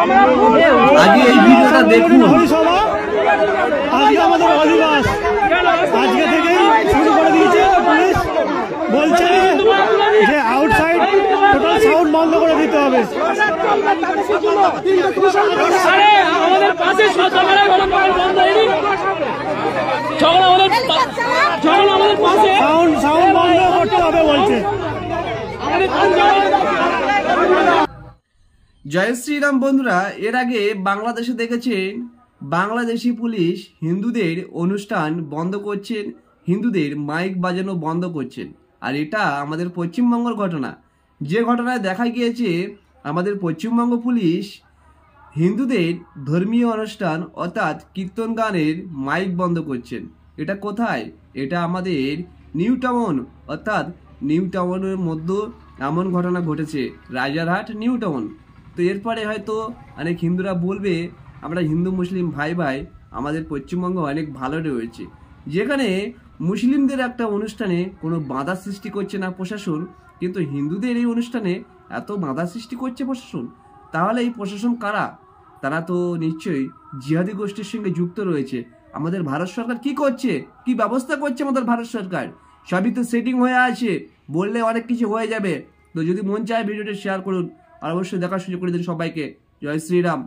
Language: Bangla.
আজকে এই ভিডিওটা দেখুন। আজকে আমাদের অধিবাস আজকে থেকেই শুরু করে দিয়েছে পুলিশ, বলছে যে আউটসাইড টোটাল সাউন্ড বন্ধ করে দিতে হবে। সাউন্ড বন্ধ করতে হবে বলছে। জয় শ্রীরাম বন্ধুরা, এর আগে বাংলাদেশে দেখেছেন বাংলাদেশি পুলিশ হিন্দুদের অনুষ্ঠান বন্ধ করছেন, হিন্দুদের মাইক বাজানো বন্ধ করছেন। আর এটা আমাদের পশ্চিমবঙ্গের ঘটনা, যে ঘটনায় দেখা গিয়েছে আমাদের পশ্চিমবঙ্গ পুলিশ হিন্দুদের ধর্মীয় অনুষ্ঠান অর্থাৎ কীর্তন গানের মাইক বন্ধ করছেন। এটা কোথায়? এটা আমাদের নিউ টাউন, অর্থাৎ নিউ টাউনের মধ্যে এমন ঘটনা ঘটেছে, রাজারহাট নিউ টাউন। তো এরপরে হয়তো অনেক হিন্দুরা বলবে আমরা হিন্দু মুসলিম ভাই ভাই, আমাদের পশ্চিমবঙ্গ অনেক ভালো রয়েছে, যেখানে মুসলিমদের একটা অনুষ্ঠানে কোনো বাধা সৃষ্টি করছে না প্রশাসন, কিন্তু হিন্দুদের এই অনুষ্ঠানে এত বাধা সৃষ্টি করছে প্রশাসন। তাহলে এই প্রশাসন কারা? তারা তো নিশ্চয়ই জিহাদি গোষ্ঠীর সঙ্গে যুক্ত রয়েছে। আমাদের ভারত সরকার কি করছে, কি ব্যবস্থা করছে আমাদের ভারত সরকার? সবই তো সেটিং হয়ে আছে, বললে অনেক কিছু হয়ে যাবে। তো যদি মন চায় ভিডিওটি শেয়ার করুন আর অবশ্যই দেখার সুযোগ করে দিন সবাইকে। জয় শ্রীরাম।